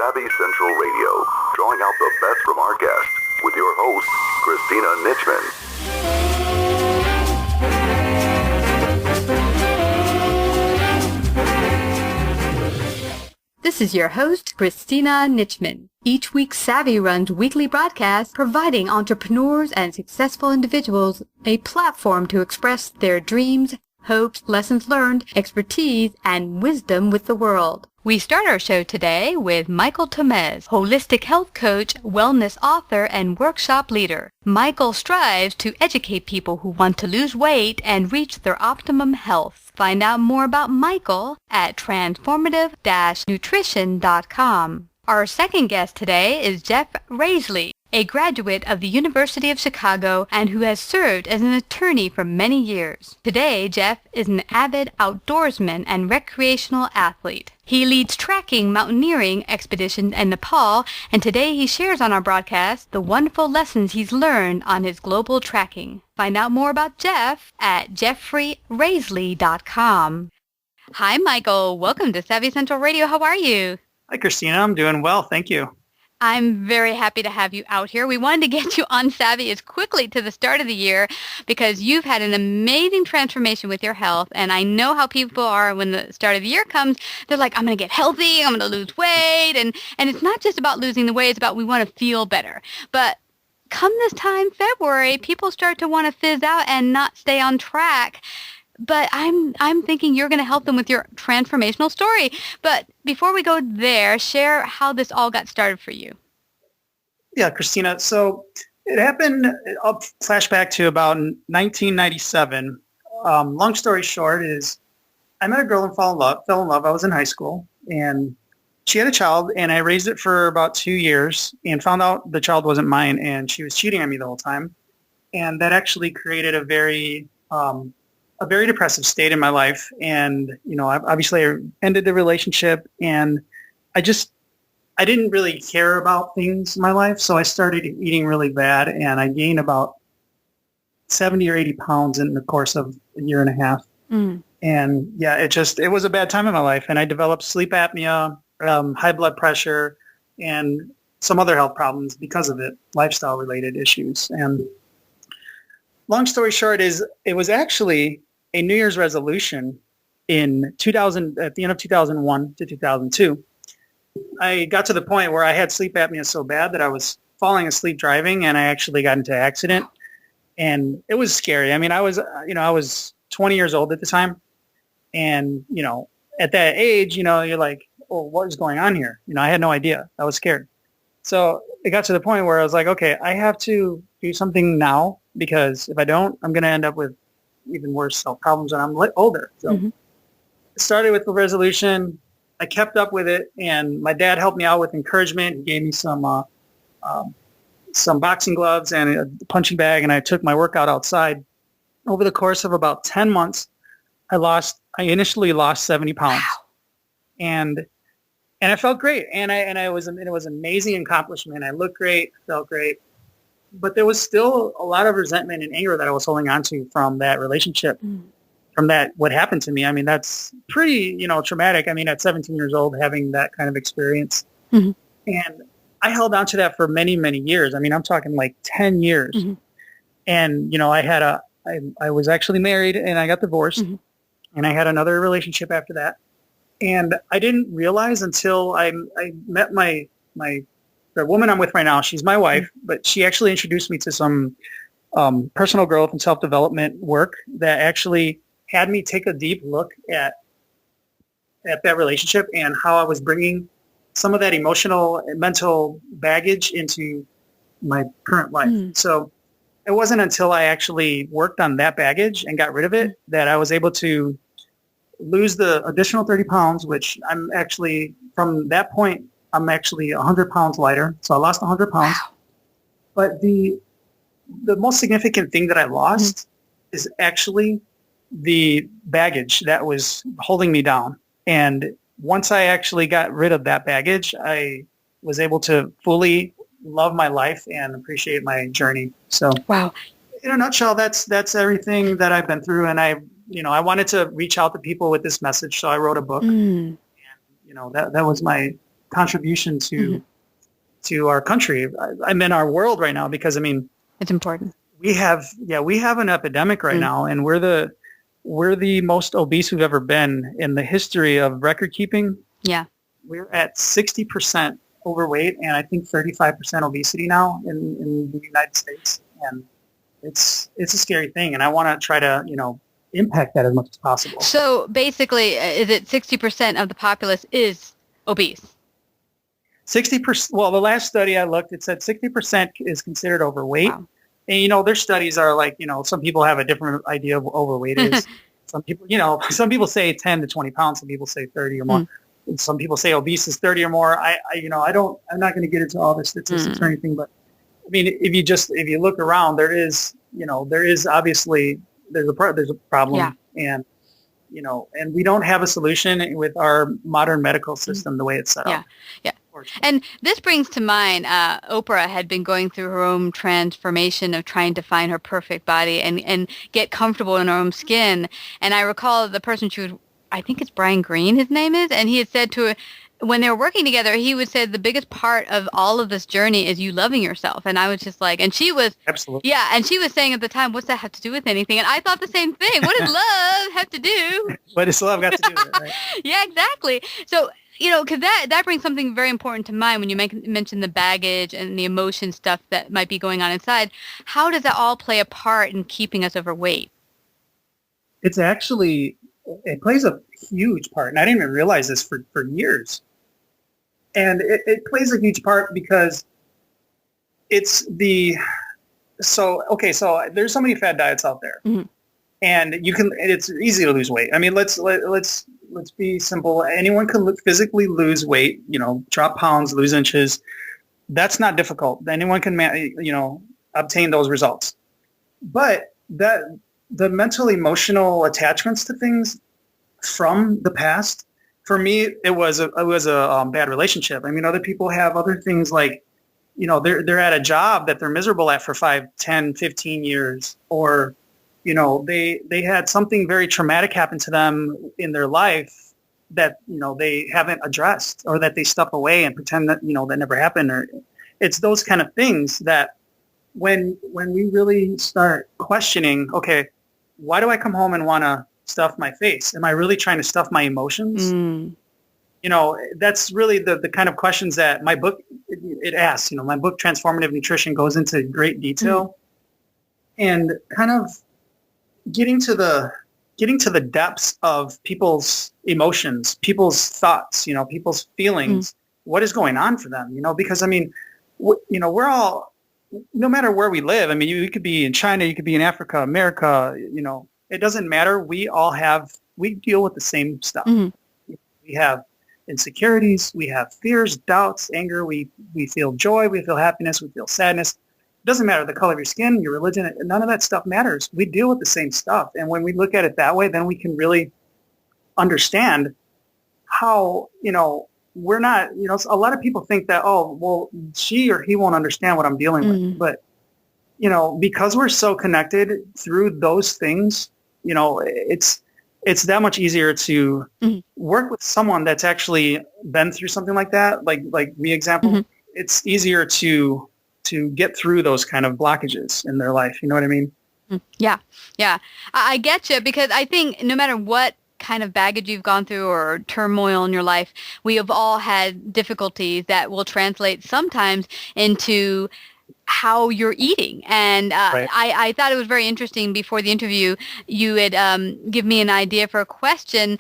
Savvy Central Radio, drawing out the best from our guests with your host, Christina Nitchman. This is your host, Christina Nitchman. Each week, Savvy runs weekly broadcasts providing entrepreneurs and successful individuals a platform to express their dreams, hopes, lessons learned, expertise, and wisdom with the world. We start our show today with Michael Tamez, holistic health coach, wellness author, and workshop leader. Michael strives to educate people who want to lose weight and reach their optimum health. Find out more about Michael at transformative-nutrition.com. Our second guest today is Jeff Rasley, a graduate of the University of Chicago and who has served as an attorney for many years. Today, Jeff is an avid outdoorsman and recreational athlete. He leads trekking, mountaineering expeditions in Nepal, and today he shares on our broadcast the wonderful lessons he's learned on his global trekking. Find out more about Jeff at jeffreyrasley.com. Hi, Michael. Welcome to Savvy Central Radio. How are you? Hi, Christina. I'm doing well. Thank you. I'm very happy to have you out here. We wanted to get you on Savvy as quickly to the start of the year because you've had an amazing transformation with your health. And I know how people are when the start of the year comes. They're like, I'm going to get healthy. I'm going to lose weight. And it's not just about losing the weight. It's about we want to feel better. But come this time, February, people start to want to fizz out and not stay on track. But I'm thinking you're going to help them with your transformational story. But before we go there, share how this all got started for you. Yeah, Christina. So it happened, I'll flash back to about 1997. Long story short is I met a girl and fell in love. I was in high school, and she had a child, and I raised it for about 2 years and found out the child wasn't mine, and she was cheating on me the whole time. And that actually created a very depressive state in my life. And, obviously I ended the relationship, and I didn't really care about things in my life. So I started eating really bad, and I gained about 70 or 80 pounds in the course of a year and a half. Mm. And yeah, it was a bad time in my life. And I developed sleep apnea, high blood pressure, and some other health problems because of it, lifestyle related issues. And long story short is it was actually a New Year's resolution in 2000, at the end of 2001 to 2002. I got to the point where I had sleep apnea so bad that I was falling asleep driving, and I actually got into an accident, and it was scary. I mean, I was 20 years old at the time, and, at that age, you're like, well, what is going on here? I had no idea. I was scared. So it got to the point where I was like, okay, I have to do something now, because if I don't, I'm going to end up with even worse health problems when I'm older. So I started with the resolution. I kept up with it, and my dad helped me out with encouragement. He gave me some boxing gloves and a punching bag, and I took my workout outside. Over the course of about 10 months, I initially lost 70 pounds. Wow. And I felt great, and it was an amazing accomplishment. I looked great, felt great. But there was still a lot of resentment and anger that I was holding on to from that relationship, from what happened to me. I mean, that's pretty, traumatic. I mean, at 17 years old, having that kind of experience. Mm-hmm. And I held on to that for many, many years. I mean, I'm talking like 10 years. Mm-hmm. And, I was actually married, and I got divorced, and I had another relationship after that. And I didn't realize until I met the woman I'm with right now. She's my wife, but she actually introduced me to some personal growth and self-development work that actually had me take a deep look at that relationship and how I was bringing some of that emotional and mental baggage into my current life. So it wasn't until I actually worked on that baggage and got rid of it that I was able to lose the additional 30 pounds, which I'm actually, from that point, I'm actually 100 pounds lighter. So I lost 100 pounds. Wow. But the most significant thing that I lost is actually the baggage that was holding me down. And once I actually got rid of that baggage, I was able to fully love my life and appreciate my journey. So, wow. In a nutshell, that's everything that I've been through. And I wanted to reach out to people with this message. So I wrote a book. And, that was my contribution to our country. I'm in our world right now because, I mean, it's important. We have an epidemic right now, and we're the most obese we've ever been in the history of record keeping. Yeah. We're at 60% overweight and I think 35% obesity now in the United States. And it's a scary thing. And I want to try to, impact that as much as possible. So basically, is it 60% of the populace is obese? 60%. Well, the last study I looked, it said 60% is considered overweight. Wow. And, their studies are like, some people have a different idea of what overweight is. Some people say 10 to 20 pounds. Some people say 30 or more. And some people say obese is 30 or more. I'm not going to get into all the statistics or anything, but I mean, if you look around, there is obviously, there's a problem. Yeah. And we don't have a solution with our modern medical system the way it's set up. Yeah. And this brings to mind, Oprah had been going through her own transformation of trying to find her perfect body and get comfortable in her own skin. And I recall the person she was, I think it's Brian Greene, his name is, and he had said to her, when they were working together, he would say the biggest part of all of this journey is you loving yourself. And I was just like, and she was, absolutely, yeah, and she was saying at the time, what's that have to do with anything? And I thought the same thing. What does love have to do? What does love got to do with it, right? Yeah, exactly. So, because that brings something very important to mind when you mention the baggage and the emotion stuff that might be going on inside. How does that all play a part in keeping us overweight? It plays a huge part, and I didn't even realize this for years. And it plays a huge part because so there's so many fad diets out there, and it's easy to lose weight. I mean, let's be simple. Anyone can physically lose weight, drop pounds, lose inches. That's not difficult. Anyone can, obtain those results. But the mental emotional attachments to things from the past, for me, it was a bad relationship. I mean, other people have other things like, they're at a job that they're miserable at for 5, 10, 15 years, or, they had something very traumatic happen to them in their life that, they haven't addressed, or that they stuff away and pretend that, that never happened. Or it's those kind of things that when we really start questioning, okay, why do I come home and want to stuff my face? Am I really trying to stuff my emotions? That's really the kind of questions that my book, it asks. My book, Transformative Nutrition, goes into great detail and kind of getting to the depths of people's emotions, people's thoughts, people's feelings, what is going on for them, because I mean, we're all, no matter where we live, I mean, you could be in China, you could be in Africa, America, it doesn't matter. We deal with the same stuff. We have insecurities, we have fears, doubts, anger, we feel joy, we feel happiness, we feel sadness. It doesn't matter the color of your skin, your religion, none of that stuff matters. We deal with the same stuff. And when we look at it that way, then we can really understand how, we're not, a lot of people think that, oh, well, she or he won't understand what I'm dealing with. But, because we're so connected through those things, it's that much easier to work with someone that's actually been through something like that. Like me example, it's easier to get through those kind of blockages in their life. You know what I mean? Yeah. I get you, because I think no matter what kind of baggage you've gone through or turmoil in your life, we have all had difficulties that will translate sometimes into how you're eating. And right. I thought it was very interesting before the interview, you had give me an idea for a question.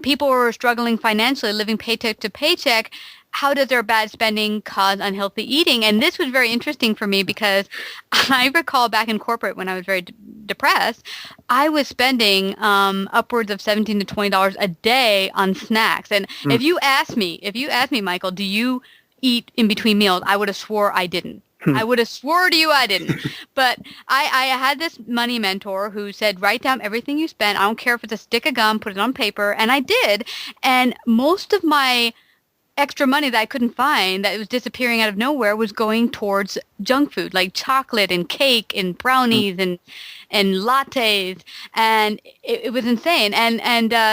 People were struggling financially, living paycheck to paycheck. How does their bad spending cause unhealthy eating? And this was very interesting for me because I recall back in corporate when I was very depressed, I was spending upwards of $17 to $20 a day on snacks. And if you asked me, Michael, do you eat in between meals? I would have swore I didn't. I would have swore to you I didn't. But I had this money mentor who said, write down everything you spent. I don't care if it's a stick of gum, put it on paper. And I did. And most of my extra money that I couldn't find that was disappearing out of nowhere was going towards junk food like chocolate and cake and brownies and lattes, and it was insane.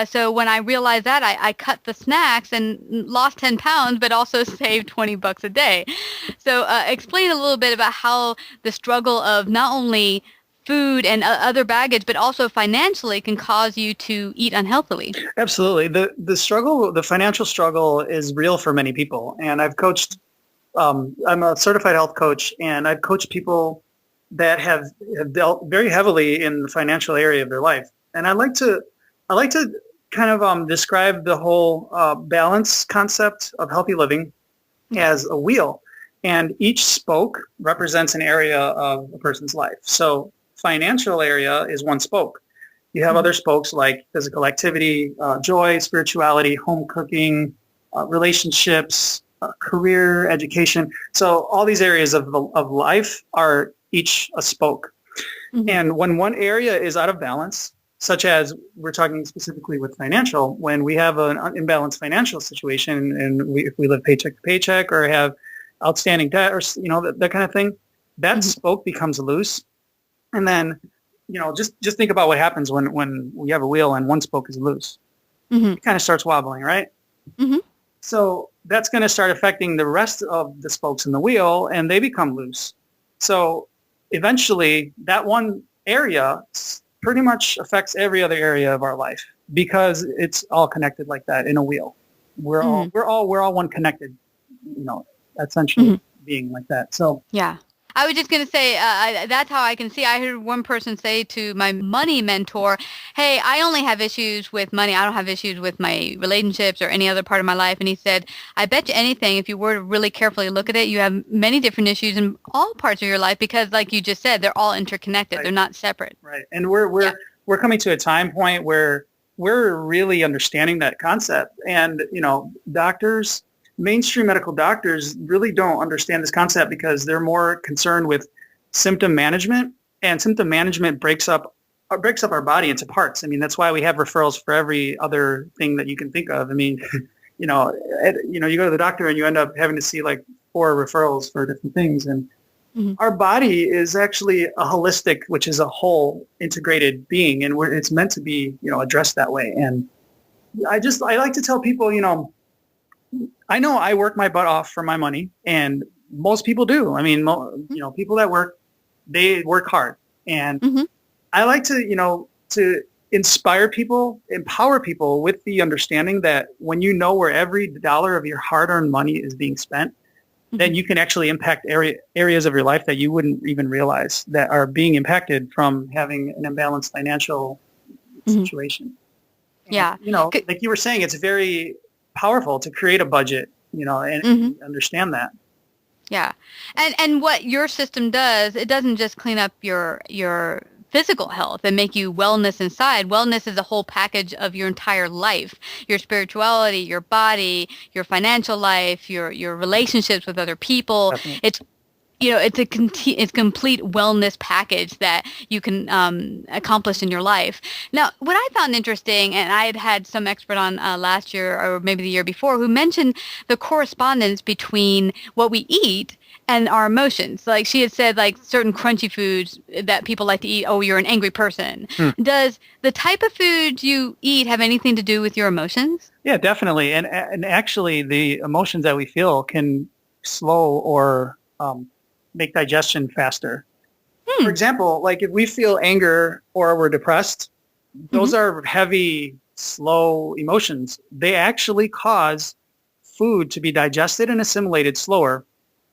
So when I realized that, I cut the snacks and lost 10 pounds, but also saved $20 a day. So explain a little bit about how the struggle of not only food and other baggage, but also financially can cause you to eat unhealthily. Absolutely. The struggle, the financial struggle is real for many people. And I've coached, I'm a certified health coach, and I've coached people that have dealt very heavily in the financial area of their life. And I like to kind of describe the whole balance concept of healthy living as a wheel. And each spoke represents an area of a person's life. So financial area is one spoke. You have other spokes like physical activity, joy, spirituality, home cooking, relationships, career, education. So all these areas of life are each a spoke. And when one area is out of balance, such as we're talking specifically with financial, when we have an imbalanced financial situation and if we live paycheck to paycheck or have outstanding debt or, that kind of thing, that spoke becomes loose. And then, just think about what happens when we have a wheel and one spoke is loose. It kind of starts wobbling, right? So that's going to start affecting the rest of the spokes in the wheel, and they become loose. So eventually, that one area pretty much affects every other area of our life because it's all connected like that in a wheel. We're all one connected, essentially being like that. So yeah. I was just going to say, that's how I can see. I heard one person say to my money mentor, hey, I only have issues with money. I don't have issues with my relationships or any other part of my life. And he said, I bet you anything, if you were to really carefully look at it, you have many different issues in all parts of your life because, like you just said, they're all interconnected. Right. They're not separate. Right. And we're coming to a time point where we're really understanding that concept. And, doctors, mainstream medical doctors really don't understand this concept because they're more concerned with symptom management, and symptom management breaks up our body into parts. I mean, that's why we have referrals for every other thing that you can think of. I mean, you go to the doctor and you end up having to see like 4 referrals for different things. And our body is actually a holistic, which is a whole integrated being, and it's meant to be, addressed that way. And I like to tell people, I know I work my butt off for my money, and most people do. I mean, people that work, they work hard. And I like to, to inspire people, empower people with the understanding that when you know where every dollar of your hard-earned money is being spent, then you can actually impact areas of your life that you wouldn't even realize that are being impacted from having an imbalanced financial situation. Yeah. And, like you were saying, it's very powerful to create a budget, and understand that. Yeah. And what your system does, it doesn't just clean up your physical health and make you wellness inside. Wellness is a whole package of your entire life, your spirituality, your body, your financial life, your relationships with other people. Definitely. It's it's complete wellness package that you can accomplish in your life. Now, what I found interesting, and I had some expert on last year or maybe the year before who mentioned the correspondence between what we eat and our emotions. Like she had said, like certain crunchy foods that people like to eat, oh, you're an angry person. Does the type of food you eat have anything to do with your emotions? Yeah, definitely. And actually, the emotions that we feel can slow or make digestion faster. For example, like if we feel anger or we're depressed, those are heavy, slow emotions. They actually cause food to be digested and assimilated slower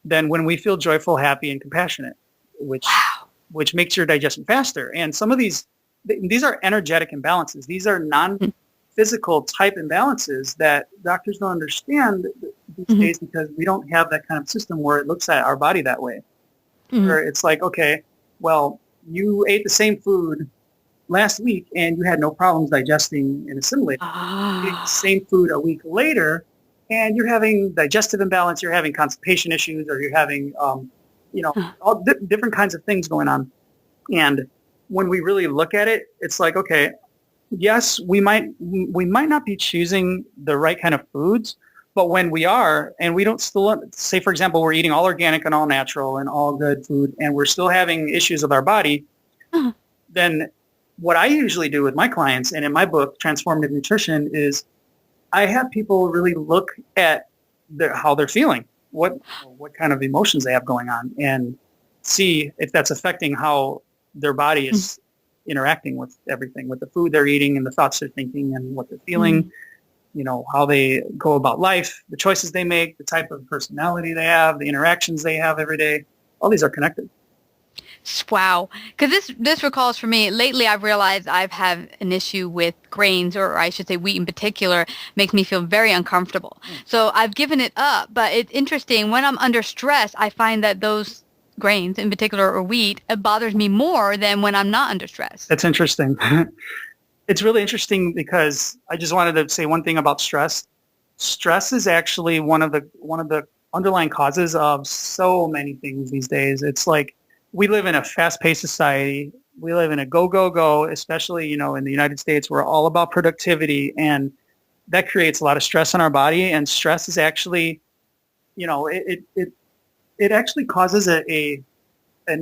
than when we feel joyful, happy, and compassionate, which makes your digestion faster. And some of these are energetic imbalances. These are non-physical type imbalances that doctors don't understand these days because we don't have that kind of system where it looks at our body that way. Where it's like, okay, well, you ate the same food last week and you had no problems digesting and assimilating. You ate the same food a week later and you're having digestive imbalance, you're having constipation issues, or you're having, all different kinds of things going on. And when we really look at it, it's like, okay, yes, we might not be choosing the right kind of foods, But when we are, and we don't still, say, for example, we're eating all organic and all natural and all good food, and we're still having issues with our body, then what I usually do with my clients and in my book, Transformative Nutrition, is I have people really look at how they're feeling, what kind of emotions they have going on, and see if that's affecting how their body is interacting with everything, with the food they're eating and the thoughts they're thinking and what they're feeling, how they go about life, the choices they make, the type of personality they have, the interactions they have every day. All these are connected. Wow. Because this recalls for me, lately I've realized I've had an issue with grains, or I should say wheat in particular, makes me feel very uncomfortable. So I've given it up. But it's interesting, when I'm under stress, I find that those grains in particular, or wheat, it bothers me more than when I'm not under stress. That's interesting. It's really interesting because I just wanted to say one thing about stress. Stress is actually one of the underlying causes of so many things these days. It's like, we live in a fast-paced society. We live in a go, especially, in the United States. We're all about productivity, and that creates a lot of stress on our body. And stress is actually, it actually causes an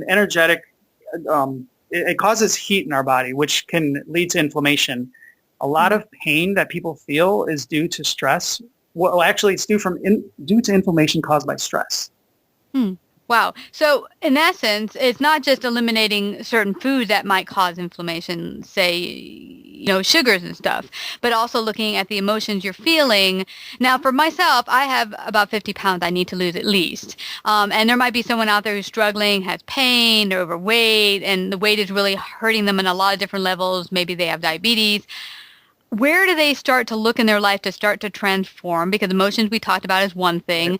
energetic, it causes heat in our body, which can lead to inflammation. A lot of pain that people feel is due to stress. Well, actually, it's due to inflammation caused by stress. Wow. So in essence, it's not just eliminating certain foods that might cause inflammation, say, sugars and stuff, but also looking at the emotions you're feeling. Now, for myself, I have about 50 pounds I need to lose at least. And there might be someone out there who's struggling, has pain, they're overweight, and the weight is really hurting them in a lot of different levels. Maybe they have diabetes. Where do they start to look in their life to start to transform? Because emotions we talked about is one thing,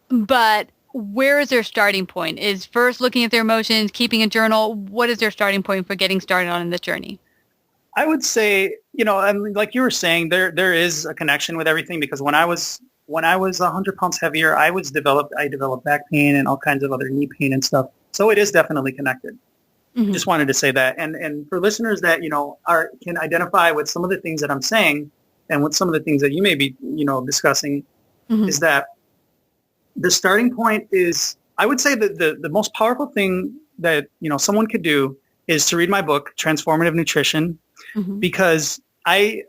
but where is their starting point? Is first looking at their emotions, keeping a journal? What is their starting point for getting started on this journey? I would say, like you were saying, there is a connection with everything, because when I was 100 pounds heavier, I developed back pain and all kinds of other knee pain and stuff. So it is definitely connected. Just wanted to say that. And for listeners that, can identify with some of the things that I'm saying and with some of the things that you may be, discussing, is that the starting point is, I would say that the most powerful thing that, someone could do is to read my book, Transformative Nutrition, because I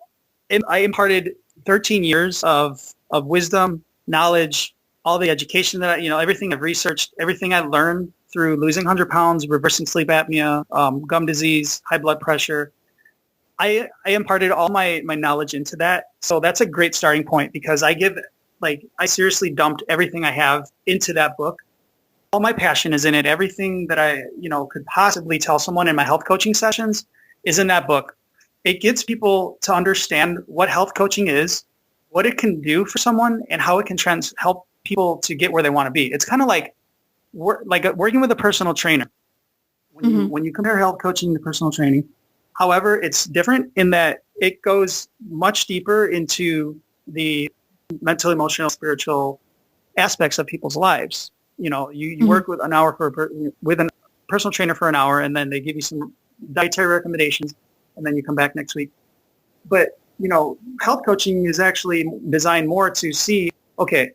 imparted 13 years of wisdom, knowledge, all the education that, everything I've researched, everything I learned through losing 100 pounds, reversing sleep apnea, gum disease, high blood pressure. I imparted all my knowledge into that. So that's a great starting point, because I seriously dumped everything I have into that book. All my passion is in it. Everything that I, could possibly tell someone in my health coaching sessions is in that book. It gets people to understand what health coaching is, what it can do for someone, and how it can help people to get where they want to be. It's kind of like working with a personal trainer. When you compare health coaching to personal training, however, it's different in that it goes much deeper into the mental, emotional, spiritual aspects of people's lives. You work with with a personal trainer for an hour, and then they give you some dietary recommendations, and then you come back next week. But, health coaching is actually designed more to see, okay,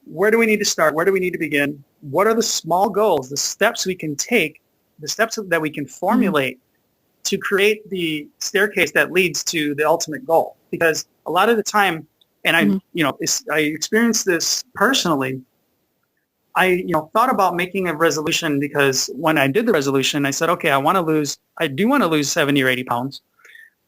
where do we need to start? Where do we need to begin? What are the small goals, the steps we can take, the steps that we can formulate to create the staircase that leads to the ultimate goal? Because a lot of the time, and I experienced this personally. I, thought about making a resolution, because when I did the resolution, I said, okay, I do want to lose 70 or 80 pounds.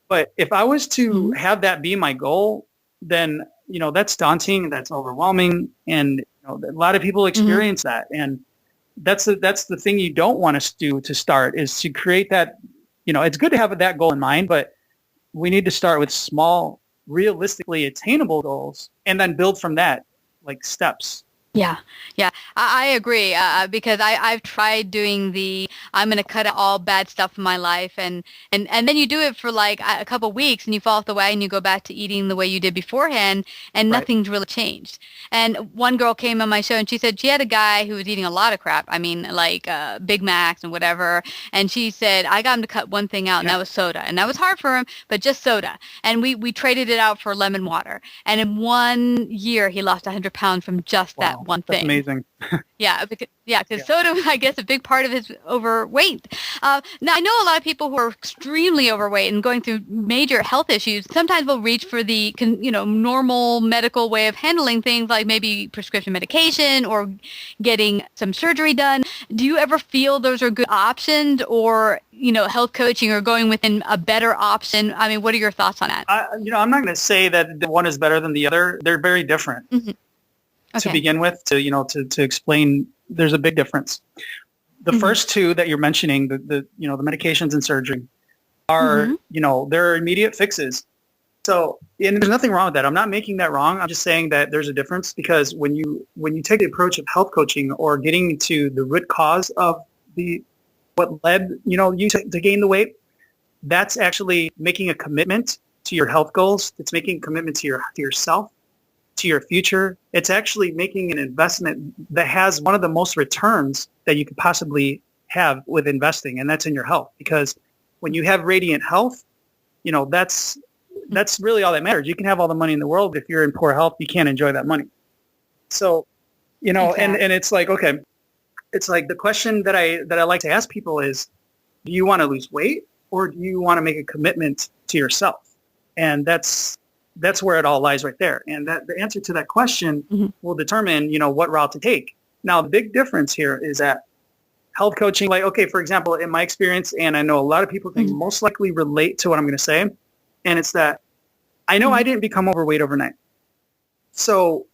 But if I was to have that be my goal, then, that's daunting, that's overwhelming. And a lot of people experience that. And that's the thing you don't want us to do to start, is to create that, it's good to have that goal in mind, but we need to start with small, realistically attainable goals, and then build from that, like steps. Yeah, yeah, I agree because I've tried doing I'm going to cut out all bad stuff in my life and then you do it for like a couple weeks and you fall off the wagon and you go back to eating the way you did beforehand and Right. nothing's really changed. And one girl came on my show and she said she had a guy who was eating a lot of crap. I mean, like Big Macs and whatever. And she said, I got him to cut one thing out and that was soda. And that was hard for him, but just soda. And we traded it out for lemon water. And in 1 year, he lost 100 pounds from just that one That's thing. amazing. Because soda was, I guess, a big part of his overweight. Now, I know a lot of people who are extremely overweight and going through major health issues sometimes will reach for the, normal medical way of handling things like maybe prescription medication or getting some surgery done. Do you ever feel those are good options or, health coaching or going within a better option? I mean, what are your thoughts on that? I'm not going to say that the one is better than the other. They're very different. Mm-hmm. To begin with, to explain, there's a big difference. The first two that you're mentioning, the medications and surgery are, they're immediate fixes. So, and there's nothing wrong with that. I'm not making that wrong. I'm just saying that there's a difference because when you take the approach of health coaching or getting to the root cause of what led, you to gain the weight, that's actually making a commitment to your health goals. It's making a commitment to yourself, to your future. It's actually making an investment that has one of the most returns that you could possibly have with investing, and that's in your health. Because when you have radiant health, that's really all that matters. You can have all the money in the world, but if you're in poor health, you can't enjoy that money. So, exactly. and it's like, okay, it's like the question that I like to ask people is, do you want to lose weight or do you want to make a commitment to yourself? And that's where it all lies right there. And that the answer to that question will determine, what route to take. Now, the big difference here is that health coaching, like, okay, for example, in my experience, and I know a lot of people can most likely relate to what I'm going to say, and it's that I know I didn't become overweight overnight. So,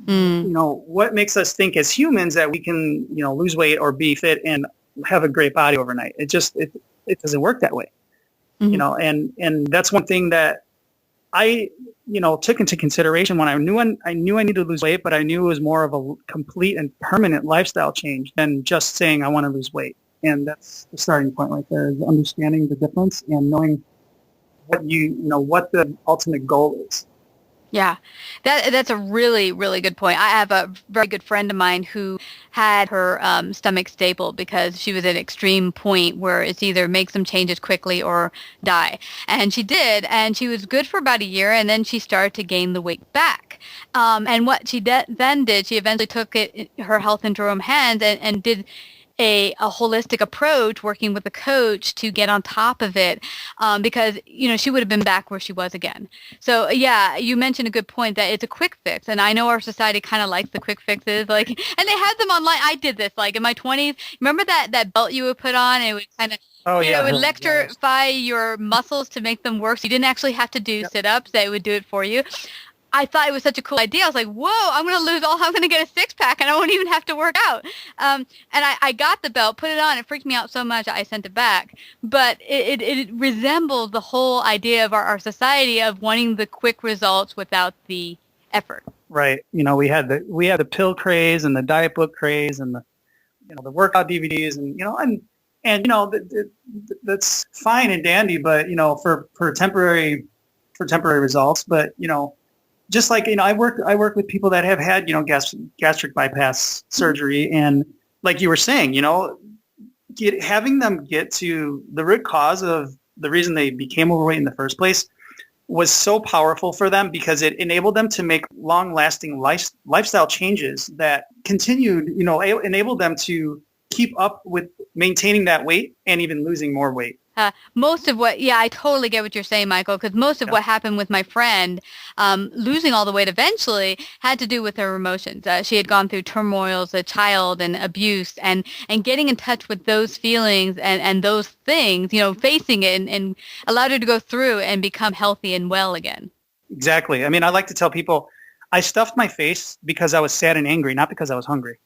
what makes us think as humans that we can, lose weight or be fit and have a great body overnight? It doesn't work that way, and that's one thing that I, took into consideration when I knew I needed to lose weight, but I knew it was more of a complete and permanent lifestyle change than just saying I want to lose weight. And that's the starting point right there, is understanding the difference and knowing what the ultimate goal is. Yeah, that's a really, really good point. I have a very good friend of mine who had her stomach stapled because she was at an extreme point where it's either make some changes quickly or die. And she did, and she was good for about a year, and then she started to gain the weight back. And what she then did, she eventually took her health into her own hands and did a holistic approach, working with a coach to get on top of it, because she would have been back where she was again. So yeah, you mentioned a good point that it's a quick fix, and I know our society kind of likes the quick fixes, like, and they had them online. I did this like in my 20s. Remember that belt you would put on, and it would kind of it would electrify your muscles to make them work. So you didn't actually have to do sit-ups; they would do it for you. I thought it was such a cool idea. I was like, whoa, I'm going to get a six-pack and I won't even have to work out. And I got the belt, put it on. It freaked me out so much I sent it back. But it resembled the whole idea of our society of wanting the quick results without the effort. Right. We had the pill craze and the diet book craze and the workout DVDs and that's fine and dandy, but for temporary results. But just like, I work with people that have had, gastric bypass surgery. And like you were saying, having them get to the root cause of the reason they became overweight in the first place was so powerful for them because it enabled them to make long-lasting lifestyle changes that continued, enabled them to keep up with maintaining that weight and even losing more weight. I totally get what you're saying, Michael, because most of what happened with my friend losing all the weight eventually had to do with her emotions. She had gone through turmoil as a child and abuse and getting in touch with those feelings and those things, facing it and allowed her to go through and become healthy and well again. Exactly. I mean, I like to tell people I stuffed my face because I was sad and angry, not because I was hungry.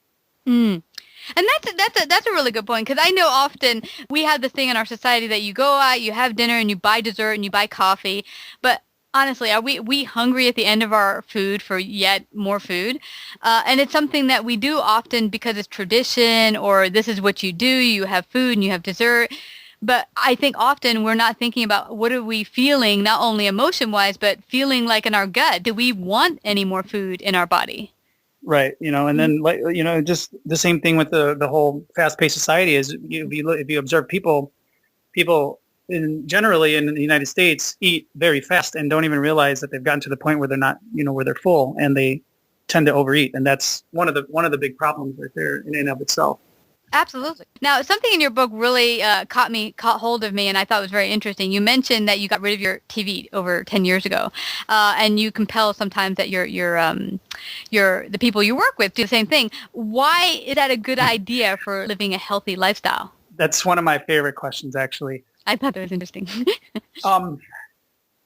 And that's a really good point, because I know often we have this thing in our society that you go out, you have dinner, and you buy dessert, and you buy coffee, but Honestly, are we hungry at the end of our food for yet more food? And it's something that we do often because it's tradition, or this is what you do. You have food and you have dessert. But I think often we're not thinking about what are we feeling, not only emotion-wise, but feeling like in our gut. Do we want any more food in our body? Right. And then just the same thing with the whole fast-paced society is if you observe people generally in the United States eat very fast and don't even realize that they've gotten to the point where they're not, where they're full, and they tend to overeat. And that's one of the big problems right there in and of itself. Absolutely. Now, something in your book really caught hold of me, and I thought was very interesting. You mentioned that you got rid of your TV over 10 years ago, and you compel sometimes that the people you work with do the same thing. Why is that a good idea for living a healthy lifestyle? That's one of my favorite questions, actually. I thought that was interesting.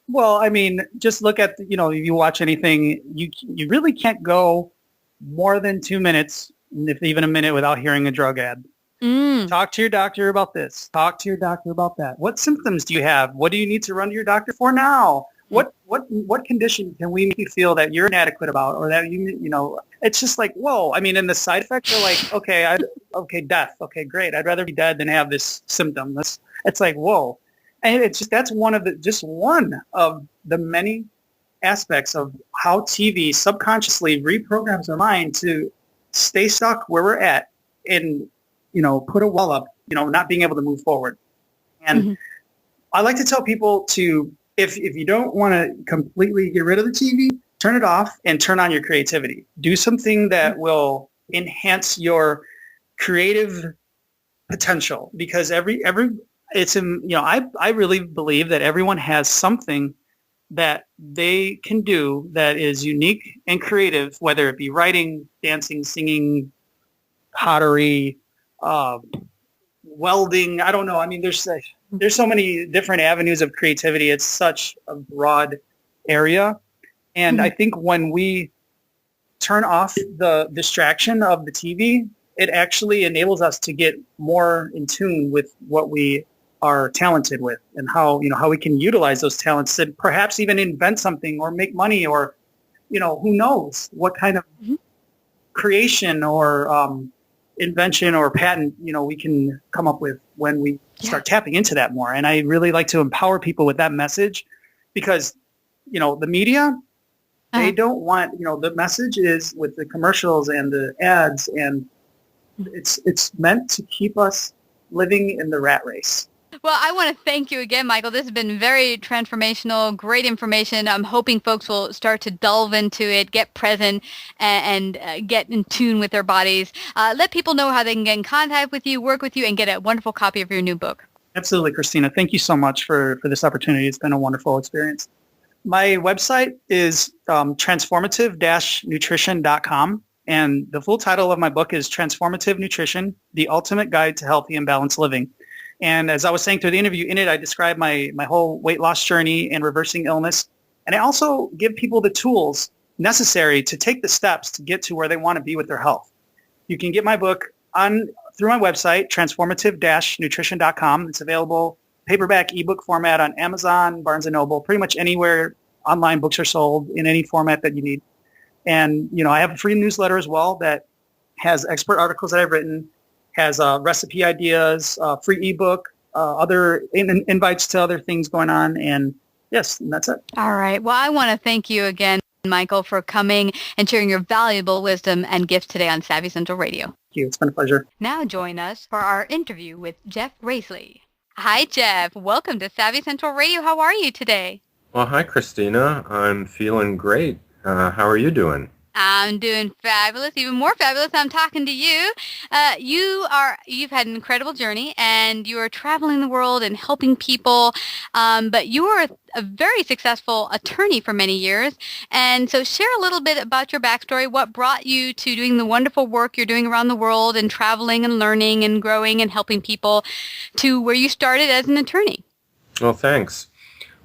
Well, I mean, just look at, if you watch anything, you really can't go more than 2 minutes, if even a minute, without hearing a drug ad. Talk to your doctor about this. Talk to your doctor about that. What symptoms do you have? What do you need to run to your doctor for now? What condition can we make you feel that you're inadequate about, or that it's just like, whoa. I mean, and the side effects are like, okay, death. Okay, great. I'd rather be dead than have this symptom. It's like, whoa. And that's one of the many aspects of how TV subconsciously reprograms our mind to stay stuck where we're at and, put a wall up, not being able to move forward. And I like to tell people to, if you don't want to completely get rid of the TV, turn it off and turn on your creativity. Do something that will enhance your creative potential, because I really believe that everyone has something that they can do that is unique and creative, whether it be writing, dancing, singing, pottery, welding. I don't know. I mean, there's so many different avenues of creativity. It's such a broad area. And I think when we turn off the distraction of the TV, it actually enables us to get more in tune with what we are talented with, and how we can utilize those talents to perhaps even invent something or make money, or who knows what kind of creation or invention or patent we can come up with when we start tapping into that more. And I really like to empower people with that message, because the media, they don't want, the message is with the commercials and the ads, and it's meant to keep us living in the rat race. Well, I want to thank you again, Michael. This has been very transformational, great information. I'm hoping folks will start to delve into it, get present, and get in tune with their bodies. Let people know how they can get in contact with you, work with you, and get a wonderful copy of your new book. Absolutely, Christina. Thank you so much for this opportunity. It's been a wonderful experience. My website is transformative-nutrition.com. And the full title of my book is Transformative Nutrition, The Ultimate Guide to Healthy and Balanced Living. And as I was saying through the interview, in it, I describe my whole weight loss journey and reversing illness. And I also give people the tools necessary to take the steps to get to where they want to be with their health. You can get my book through my website, transformative-nutrition.com. It's available paperback, ebook format on Amazon, Barnes & Noble, pretty much anywhere online books are sold in any format that you need. And, I have a free newsletter as well that has expert articles that I've written, has recipe ideas, free ebook, other invites to other things going on. And yes, and that's it. All right. Well, I want to thank you again, Michael, for coming and sharing your valuable wisdom and gifts today on Savvy Central Radio. Thank you. It's been a pleasure. Now join us for our interview with Jeff Rasley. Hi, Jeff. Welcome to Savvy Central Radio. How are you today? Well, hi, Christina. I'm feeling great. How are you doing? I'm doing fabulous, even more fabulous. I'm talking to you. You've had an incredible journey, and you are traveling the world and helping people. But you were a very successful attorney for many years. And so share a little bit about your backstory, what brought you to doing the wonderful work you're doing around the world and traveling and learning and growing and helping people to where you started as an attorney. Well, thanks.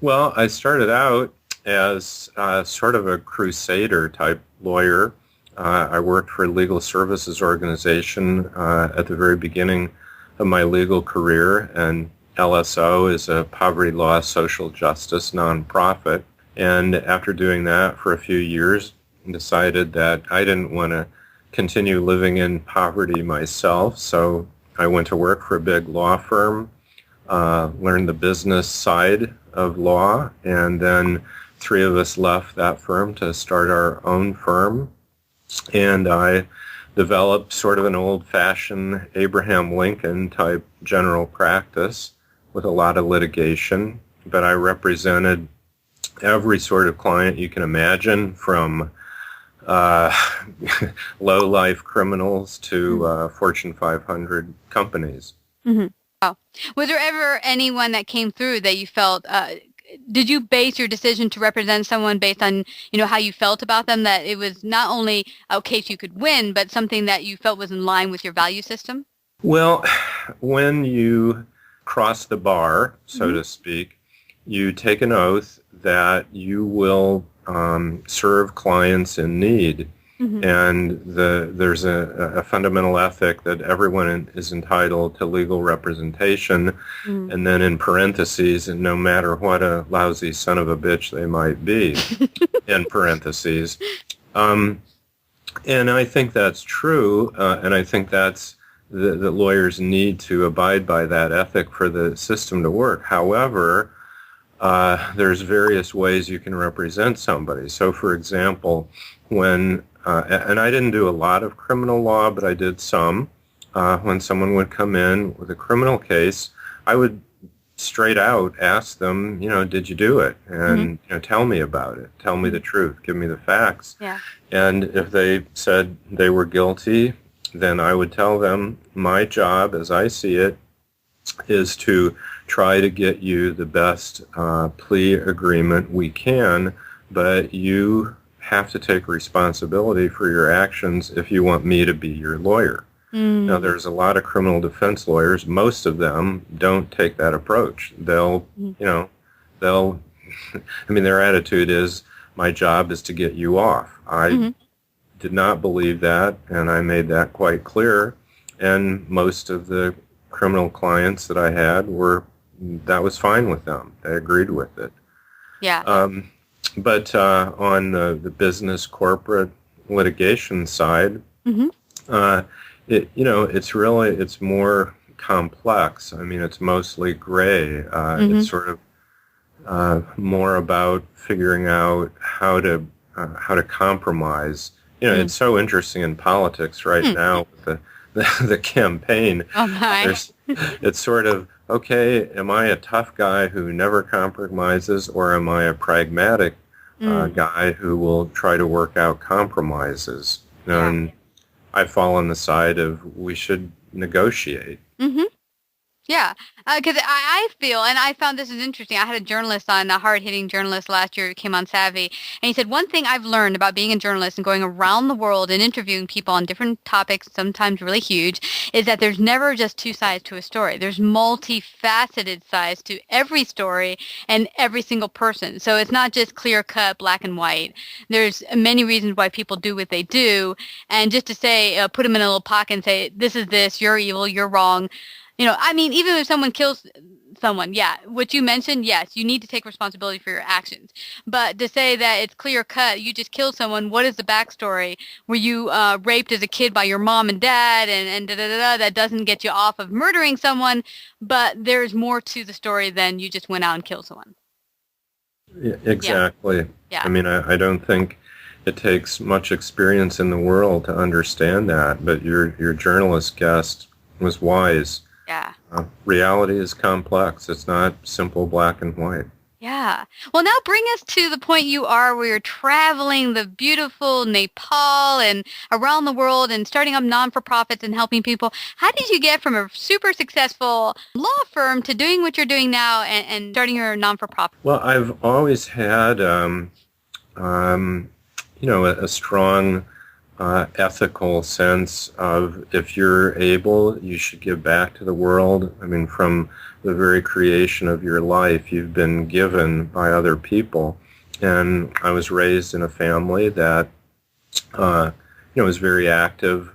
Well, I started out as sort of a crusader type lawyer. I worked for a legal services organization at the very beginning of my legal career, and LSO is a poverty law social justice nonprofit. And after doing that for a few years, decided that I didn't want to continue living in poverty myself. So I went to work for a big law firm, learned the business side of law, and then 3 of us left that firm to start our own firm. And I developed sort of an old-fashioned Abraham Lincoln type general practice with a lot of litigation, but I represented every sort of client you can imagine, from low-life criminals to Fortune 500 companies. Mm-hmm. Wow. Was there ever anyone that came through that you felt, did you base your decision to represent someone based on, how you felt about them, that it was not only a case you could win, but something that you felt was in line with your value system? Well, when you cross the bar, so to speak, you take an oath that you will serve clients in need. And there's a fundamental ethic that everyone is entitled to legal representation, and then in parentheses, and no matter what a lousy son of a bitch they might be, in parentheses. And I think that's true, and I think that's that lawyers need to abide by that ethic for the system to work. However, there's various ways you can represent somebody. So, for example, when and I didn't do a lot of criminal law, but I did some. When someone would come in with a criminal case, I would straight out ask them, did you do it? And tell me about it. Tell me the truth. Give me the facts. Yeah. And if they said they were guilty, then I would tell them, my job, as I see it, is to try to get you the best plea agreement we can, but you have to take responsibility for your actions if you want me to be your lawyer. Now, there's a lot of criminal defense lawyers. Most of them don't take that approach. They'll, their attitude is, my job is to get you off. I did not believe that, and I made that quite clear. And most of the criminal clients that I had that was fine with them. They agreed with it. Yeah. But on the business corporate litigation side, it's more complex. I mean, it's mostly gray. It's sort of more about figuring out how to compromise. It's so interesting in politics right now with the campaign. Oh my! It's sort of, okay, am I a tough guy who never compromises, or am I a pragmatic guy who will try to work out compromises? And I fall on the side of we should negotiate. Yeah, because I feel, and I found this is interesting, I had a journalist on, a hard-hitting journalist last year who came on Savvy, and he said, one thing I've learned about being a journalist and going around the world and interviewing people on different topics, sometimes really huge, is that there's never just two sides to a story. There's multifaceted sides to every story and every single person. So it's not just clear-cut, black and white. There's many reasons why people do what they do, and just to say, put them in a little pocket and say, this is this, you're evil, you're wrong. Even if someone kills someone, what you mentioned, yes, you need to take responsibility for your actions. But to say that it's clear cut, you just killed someone, what is the backstory? Were you raped as a kid by your mom and dad and da-da-da-da? That doesn't get you off of murdering someone, but there's more to the story than you just went out and killed someone. Yeah, exactly. Yeah. I mean, I don't think it takes much experience in the world to understand that, but your journalist guest was wise. Yeah. Reality is complex. It's not simple black and white. Yeah. Well, now bring us to the point you are where you're traveling the beautiful Nepal and around the world and starting up non-for-profits and helping people. How did you get from a super successful law firm to doing what you're doing now and starting your non-for-profit? Well, I've always had, a strong ethical sense of, if you're able, you should give back to the world. I mean, from the very creation of your life, you've been given by other people. And I was raised in a family that, was very active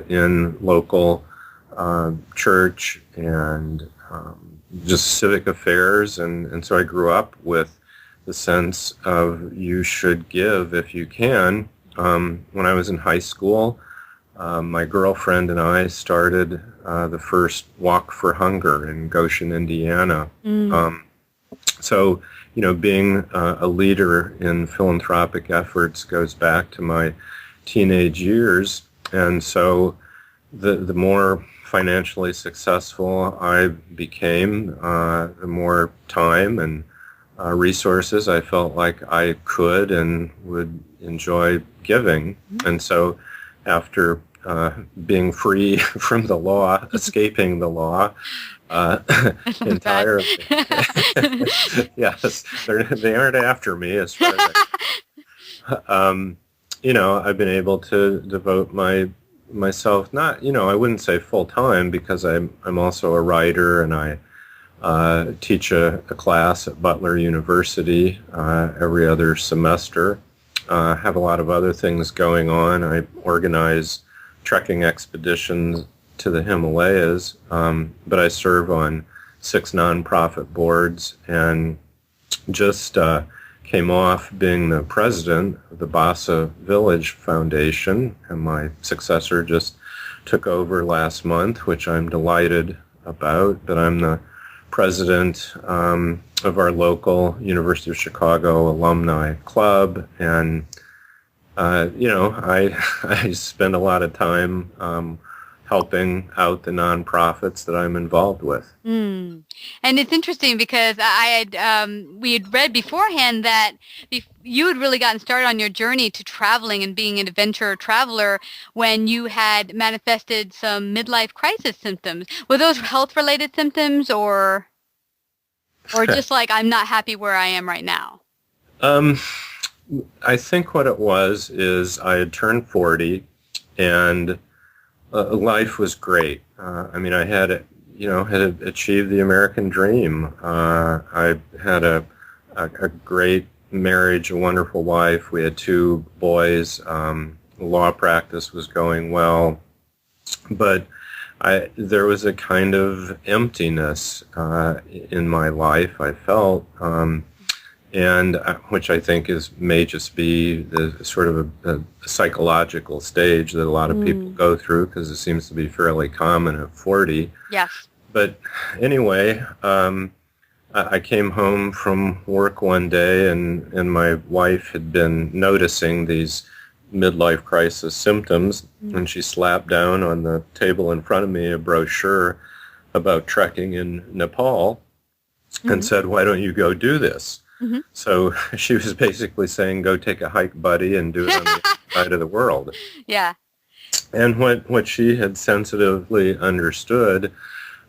in local church and just civic affairs. And so I grew up with the sense of you should give if you can. When I was in high school, my girlfriend and I started the first Walk for Hunger in Goshen, Indiana. So, being a leader in philanthropic efforts goes back to my teenage years. And so the more financially successful I became, the more time and resources I felt like I could and would enjoy giving. And so after being free from the law, escaping the law entirely, yes, they aren't after me as far as I've been able to devote myself, not, I wouldn't say full time, because I'm also a writer, and I teach a class at Butler University every other semester. Have a lot of other things going on. I organize trekking expeditions to the Himalayas, but I serve on 6 nonprofit boards, and just came off being the president of the Basa Village Foundation, and my successor just took over last month, which I'm delighted about. But I'm the president of our local University of Chicago alumni club, and I spend a lot of time helping out the nonprofits that I'm involved with. And it's interesting because we had read beforehand that you had really gotten started on your journey to traveling and being an adventure traveler when you had manifested some midlife crisis symptoms. Were those health-related symptoms, or just like, I'm not happy where I am right now? I think what it was is I had turned 40, and life was great. I had achieved the American dream. I had a great marriage, a wonderful wife. We had 2 boys. Law practice was going well, but there was a kind of emptiness in my life, I felt, and which I think may just be the sort of a psychological stage that a lot of people go through, because it seems to be fairly common at 40. Yes. But anyway, I came home from work one day, and my wife had been noticing these midlife crisis symptoms, and she slapped down on the table in front of me a brochure about trekking in Nepal, and said, "Why don't you go do this?" So she was basically saying, "Go take a hike, buddy, and do it on the other side of the world." Yeah. And what she had sensitively understood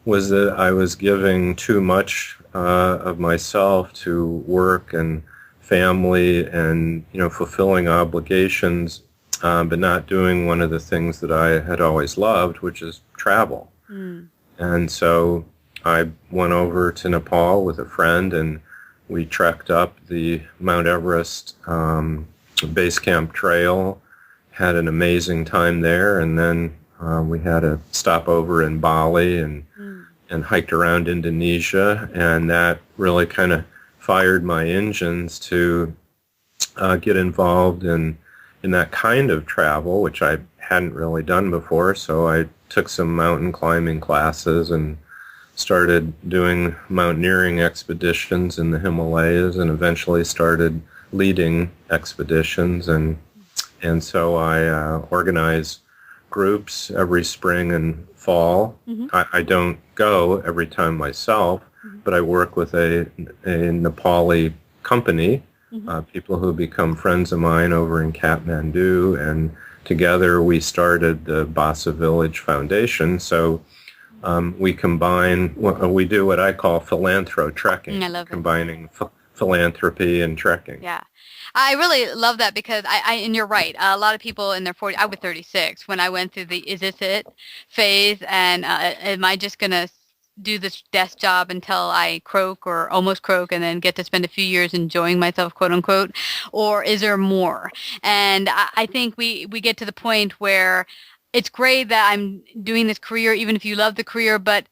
was that I was giving too much of myself to work and family and, fulfilling obligations, but not doing one of the things that I had always loved, which is travel. And so I went over to Nepal with a friend, and we trekked up the Mount Everest base camp trail, had an amazing time there, and then we had a stopover in Bali and hiked around Indonesia, and that really kind of fired my engines to get involved in that kind of travel, which I hadn't really done before. So I took some mountain climbing classes and started doing mountaineering expeditions in the Himalayas, and eventually started leading expeditions. And so I organize groups every spring and fall. I don't go every time myself, but I work with a Nepali company, people who become friends of mine over in Kathmandu, and together we started the Basa Village Foundation. So we combine, we do what I call philanthro-trekking, I love it. combining philanthropy and trekking. Yeah. I really love that because and you're right. A lot of people in their 40s, I was 36 when I went through the is this it phase, and am I just going to do this desk job until I croak or almost croak and then get to spend a few years enjoying myself, quote unquote, or is there more? And I think we get to the point where it's great that I'm doing this career, even if you love the career, but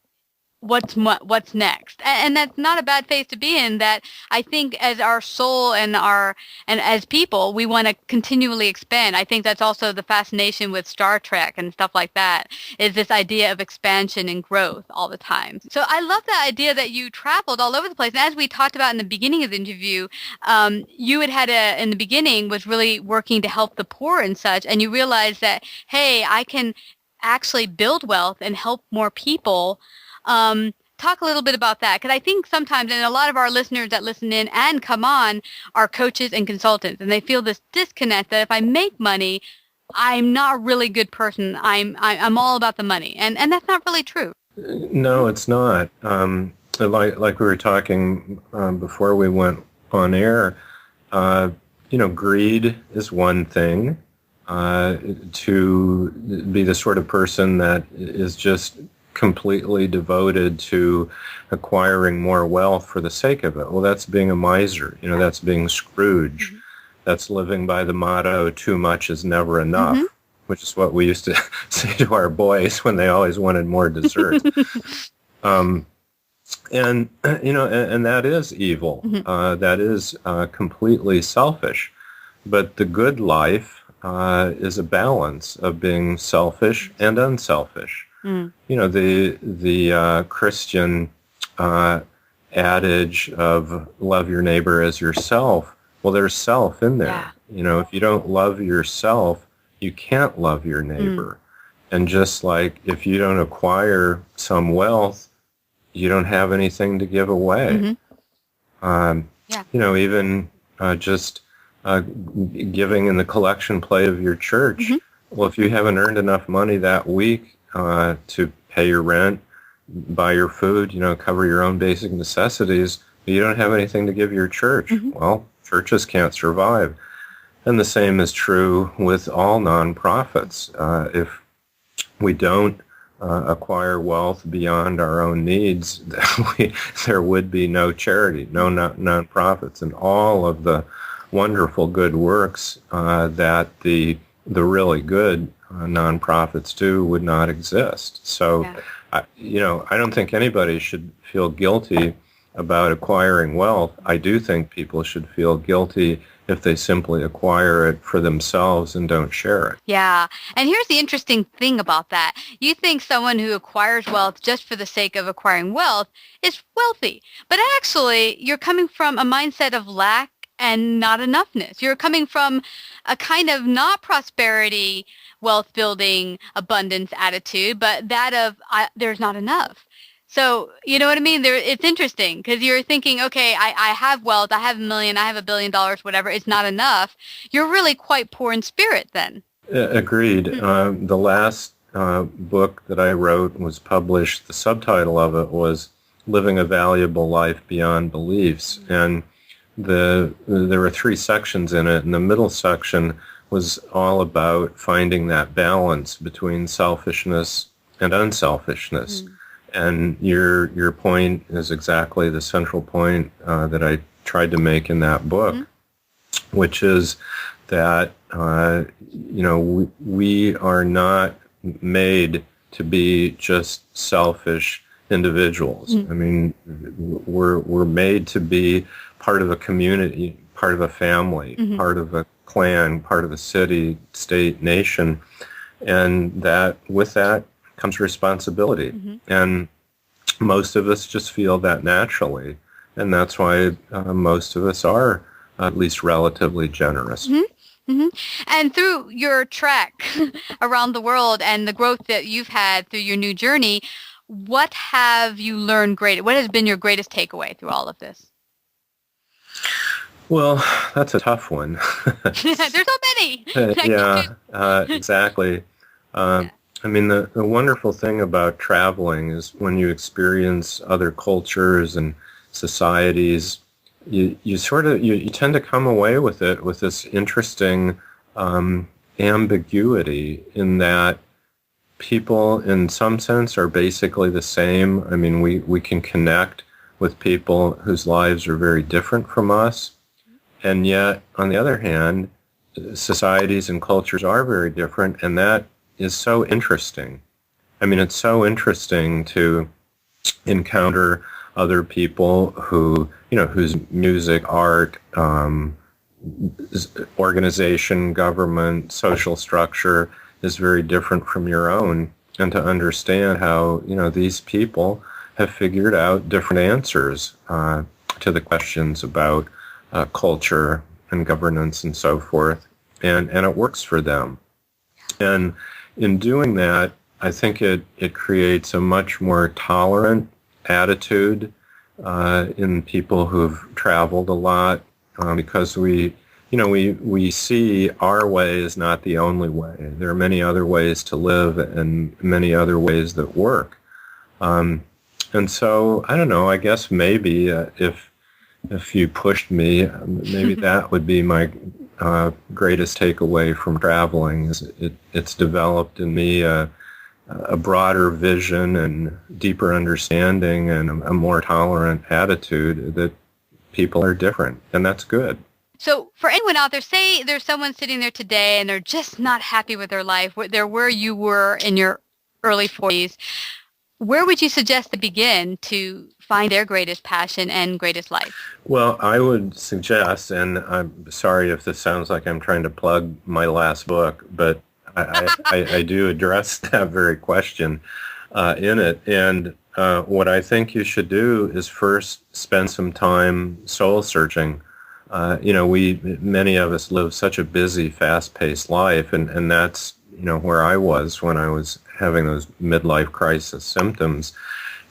what's next. And that's not a bad phase to be in. That I think as our soul and as people, we want to continually expand. I think that's also the fascination with Star Trek and stuff like that, is this idea of expansion and growth all the time. So I love the idea that you traveled all over the place. And as we talked about in the beginning of the interview, you had in the beginning was really working to help the poor and such, and you realized that, hey, I can actually build wealth and help more people. Talk a little bit about that, because I think sometimes, and a lot of our listeners that listen in and come on are coaches and consultants, and they feel this disconnect that if I make money, I'm not a really good person. I'm all about the money, and that's not really true. No, it's not. Like we were talking before we went on air, greed is one thing. To be the sort of person that is just completely devoted to acquiring more wealth for the sake of it. Well, that's being a miser. That's being Scrooge. Mm-hmm. That's living by the motto, too much is never enough, mm-hmm. which is what we used to say to our boys when they always wanted more dessert. And that is evil. Mm-hmm. That is completely selfish. But the good life is a balance of being selfish and unselfish. Mm. The Christian adage of love your neighbor as yourself. Well, there's self in there. Yeah. If you don't love yourself, you can't love your neighbor. Mm. And just like if you don't acquire some wealth, you don't have anything to give away. Mm-hmm. Even just giving in the collection plate of your church. Mm-hmm. Well, if you haven't earned enough money that week to pay your rent, buy your food, cover your own basic necessities, but you don't have anything to give your church. Mm-hmm. Well, churches can't survive. And the same is true with all nonprofits. If we don't acquire wealth beyond our own needs, there would be no charity, no nonprofits, and all of the wonderful good works that the really good nonprofits do would not exist. So, I don't think anybody should feel guilty about acquiring wealth. I do think people should feel guilty if they simply acquire it for themselves and don't share it. Yeah. And here's the interesting thing about that. You think someone who acquires wealth just for the sake of acquiring wealth is wealthy. But actually, you're coming from a mindset of lack and not enoughness. You're coming from a kind of not prosperity, wealth building, abundance attitude, but that of there's not enough. So, you know what I mean? It's interesting because you're thinking, okay, I have wealth, I have $1 million, I have $1 billion, whatever, it's not enough. You're really quite poor in spirit then. Agreed. Mm-hmm. The last book that I wrote was published, the subtitle of it was Living a Valuable Life Beyond Beliefs. And there were 3 sections in it, and the middle section was all about finding that balance between selfishness and unselfishness. Mm. And your point is exactly the central point that I tried to make in that book, mm-hmm. which is that we are not made to be just selfish individuals. Mm-hmm. I mean, we're made to be part of a community, part of a family, mm-hmm. part of a clan, part of a city, state, nation, and that with that comes responsibility. Mm-hmm. And most of us just feel that naturally, and that's why most of us are at least relatively generous. Mm-hmm. Mm-hmm. And through your trek around the world and the growth that you've had through your new journey, what have you learned great? What has been your greatest takeaway through all of this? Well, that's a tough one. There's so many. Exactly. I mean, the wonderful thing about traveling is when you experience other cultures and societies, you tend to come away with it with this interesting ambiguity in that people, in some sense, are basically the same. I mean, we can connect with people whose lives are very different from us, and yet, on the other hand, societies and cultures are very different, and that is so interesting. I mean, it's so interesting to encounter other people who, whose music, art, organization, government, social structure is very different from your own, and to understand how, these people have figured out different answers to the questions about culture and governance and so forth, and it works for them. And in doing that, I think it creates a much more tolerant attitude in people who've traveled a lot, because we see our way is not the only way. There are many other ways to live and many other ways that work. And so, I don't know, I guess maybe if you pushed me, maybe that would be my greatest takeaway from traveling, is it's developed in me a broader vision and deeper understanding and a more tolerant attitude that people are different, and that's good. So for anyone out there, say there's someone sitting there today and they're just not happy with their life, they're where you were in your early 40s, where would you suggest to begin to find their greatest passion and greatest life? Well, I would suggest, and I'm sorry if this sounds like I'm trying to plug my last book, but I do address that very question in it. And what I think you should do is first spend some time soul searching. Many of us live such a busy, fast-paced life, and that's, where I was when I was having those midlife crisis symptoms,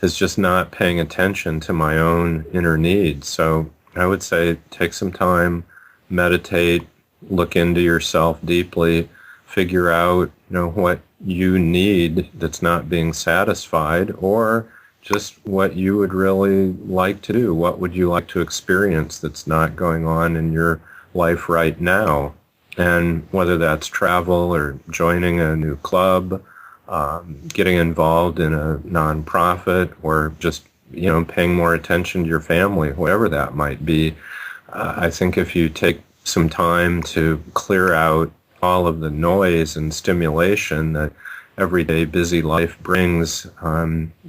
is just not paying attention to my own inner needs. So I would say take some time, meditate, look into yourself deeply, figure out, what you need that's not being satisfied, or just what you would really like to do. What would you like to experience that's not going on in your life right now? And whether that's travel or joining a new club, getting involved in a nonprofit, or just, paying more attention to your family, whatever that might be. I think if you take some time to clear out all of the noise and stimulation that everyday busy life brings,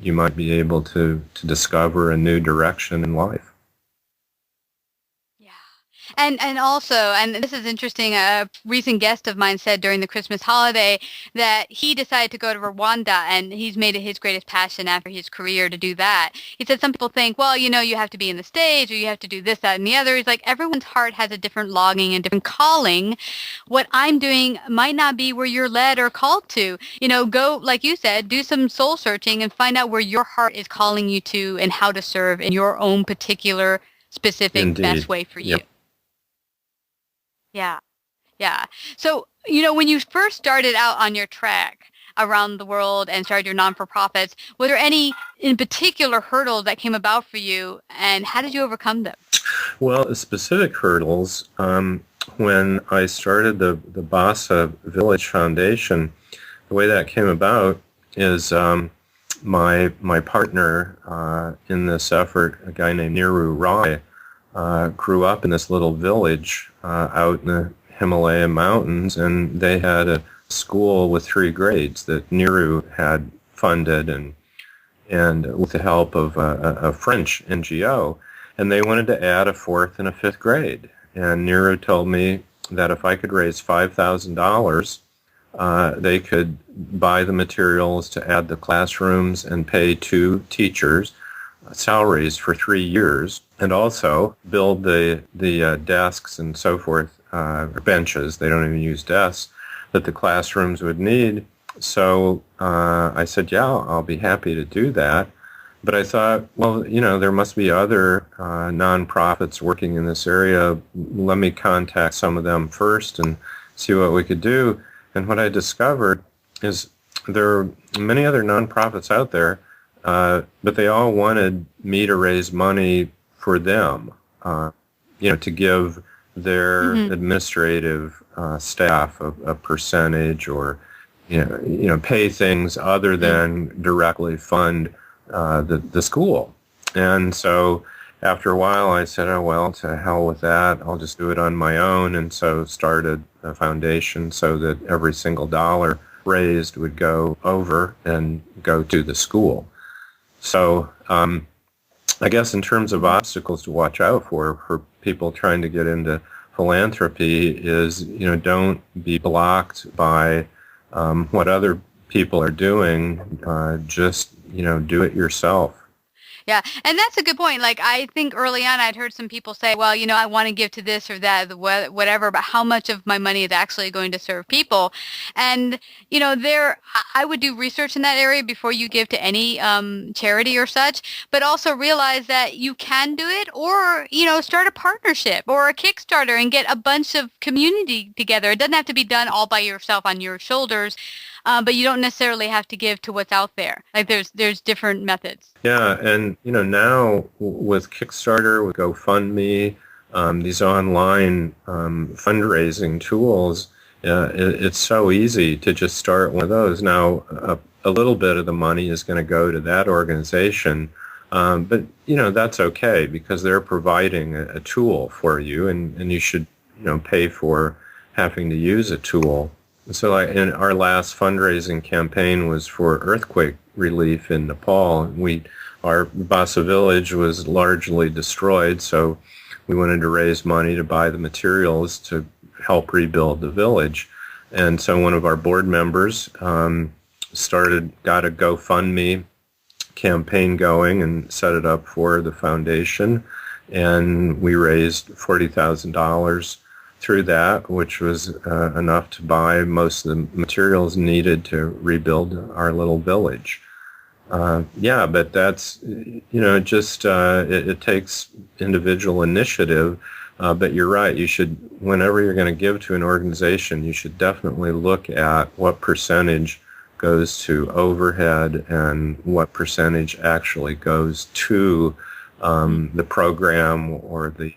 you might be able to discover a new direction in life. And also, and this is interesting, a recent guest of mine said during the Christmas holiday that he decided to go to Rwanda, and he's made it his greatest passion after his career to do that. He said some people think, well, you have to be in the States, or you have to do this, that, and the other. He's like, everyone's heart has a different longing and different calling. What I'm doing might not be where you're led or called to. Go, like you said, do some soul searching and find out where your heart is calling you to and how to serve in your own particular, specific, Indeed. best way for you. Yep. Yeah. So, when you first started out on your trek around the world and started your non-for-profits, were there any in particular hurdles that came about for you, and how did you overcome them? Well, the specific hurdles, when I started the Basa Village Foundation, the way that came about is my partner in this effort, a guy named Niru Rai, grew up in this little village out in the Himalayan mountains, and they had a school with 3 grades that Niru had funded and with the help of a French NGO, and they wanted to add a 4th and a 5th grade. And Niru told me that if I could raise $5,000, they could buy the materials to add the classrooms and pay 2 teachers salaries for 3 years, and also build the desks and so forth, benches, they don't even use desks, that the classrooms would need. So I said, yeah, I'll be happy to do that. But I thought, well, there must be other nonprofits working in this area. Let me contact some of them first and see what we could do. And what I discovered is there are many other nonprofits out there, but they all wanted me to raise money for them, to give their administrative staff a percentage, or pay things other than directly fund the school. And so after a while I said, oh, well, to hell with that. I'll just do it on my own. And so started a foundation so that every single dollar raised would go over and go to the school. So I guess in terms of obstacles to watch out for people trying to get into philanthropy is, don't be blocked by what other people are doing. Just, do it yourself. Yeah, and that's a good point. Like, I think early on I'd heard some people say, well, I want to give to this or that, whatever, but how much of my money is actually going to serve people? And, I would do research in that area before you give to any charity or such, but also realize that you can do it or, start a partnership or a Kickstarter and get a bunch of community together. It doesn't have to be done all by yourself on your shoulders. But you don't necessarily have to give to what's out there. Like there's different methods. Yeah, and now with Kickstarter, with GoFundMe, these online fundraising tools, it's so easy to just start one of those. Now, a little bit of the money is going to go to that organization, but that's okay because they're providing a tool for you, and you should pay for having to use a tool. So in our last fundraising campaign was for earthquake relief in Nepal. Our Basa village was largely destroyed, so we wanted to raise money to buy the materials to help rebuild the village. And so one of our board members got a GoFundMe campaign going and set it up for the foundation, and we raised $40,000 through that, which was enough to buy most of the materials needed to rebuild our little village. But that's, it takes individual initiative. But you're right. You should, whenever you're going to give to an organization, you should definitely look at what percentage goes to overhead and what percentage actually goes to the program or the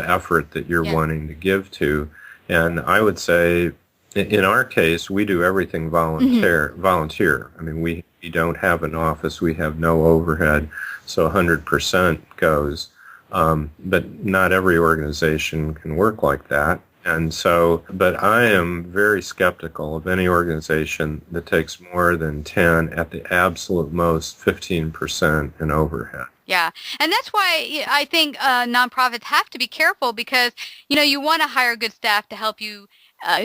effort that you're wanting to give to. And I would say, in our case, we do everything volunteer. I mean, we don't have an office. We have no overhead. So 100% goes. But not every organization can work like that. And so, but I am very skeptical of any organization that takes more than 10, at the absolute most 15% in overhead. Yeah. And that's why I think nonprofits have to be careful because, you want to hire good staff to help you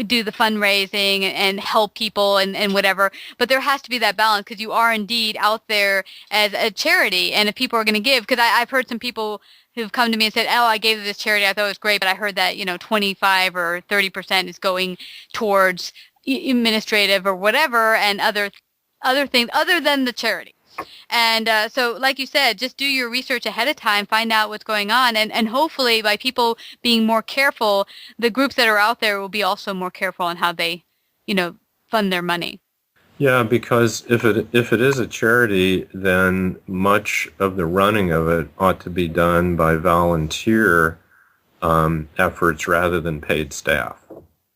do the fundraising and help people and whatever. But there has to be that balance because you are indeed out there as a charity. And if people are going to give, because I've heard some people who've come to me and said, oh, I gave to this charity, I thought it was great, but I heard that, 25 or 30% is going towards administrative or whatever and other things other than the charity. And so, like you said, just do your research ahead of time, find out what's going on, and hopefully by people being more careful, the groups that are out there will be also more careful on how they, fund their money. Yeah, because if it is a charity, then much of the running of it ought to be done by volunteer efforts rather than paid staff.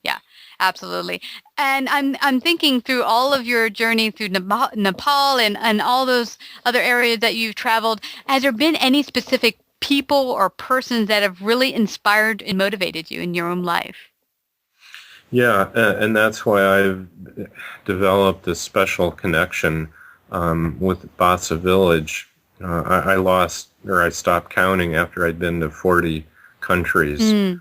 Yeah, absolutely. And I'm thinking through all of your journey through Nepal and all those other areas that you've traveled, has there been any specific people or persons that have really inspired and motivated you in your own life? Yeah, and that's why I've developed this special connection with Basa village. I stopped counting after I'd been to 40 countries.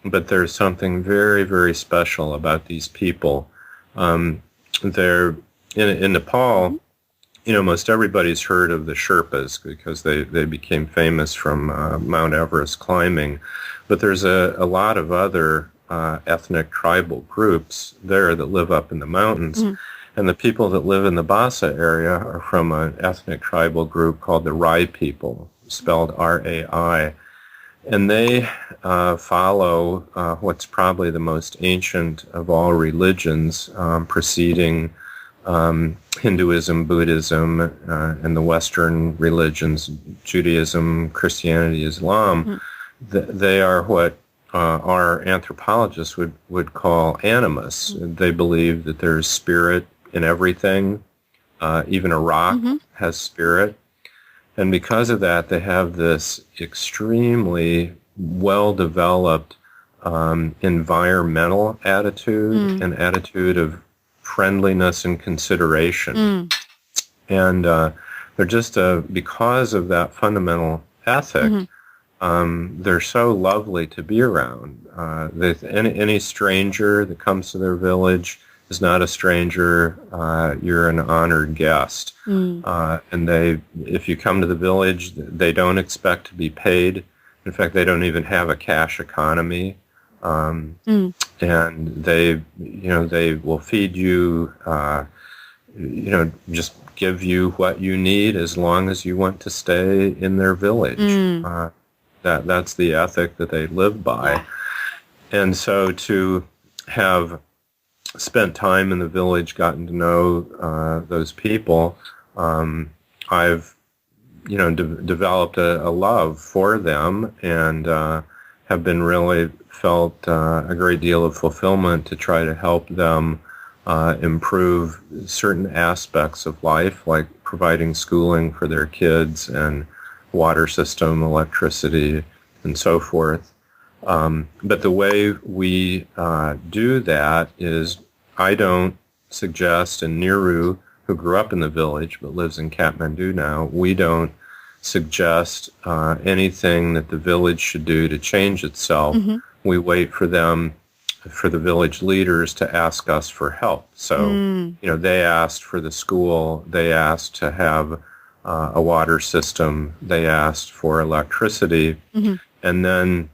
But there's something very, very special about these people. They're in Nepal. Most everybody's heard of the Sherpas because they became famous from Mount Everest climbing. But there's a lot of other ethnic tribal groups there that live up in the mountains. And the people that live in the Basa area are from an ethnic tribal group called the Rai people, spelled R-A-I. And they follow what's probably the most ancient of all religions, preceding Hinduism, Buddhism, and the Western religions, Judaism, Christianity, Islam. They are what our anthropologists would call animists. They believe that there's spirit in everything. Even a rock has spirit. And because of that, they have this extremely well-developed environmental attitude, an attitude of friendliness and consideration. And they're just because of that fundamental ethic. They're so lovely to be around. Any stranger that comes to their village is not a stranger. You're an honored guest. And if you come to the village, they don't expect to be paid. In fact, they don't even have a cash economy. And they will feed you, just give you what you need as long as you want to stay in their village. That's the ethic that they live by. Yeah. And so to have spent time in the village, gotten to know those people, I've developed a love for them, and have been really felt a great deal of fulfillment to try to help them improve certain aspects of life, like providing schooling for their kids and water system, electricity, and so forth. But the way we do that is, I don't suggest, and Niru, who grew up in the village but lives in Kathmandu now, we don't suggest anything that the village should do to change itself. We wait for the village leaders to ask us for help. So, they asked for the school, they asked to have a water system, they asked for electricity, and then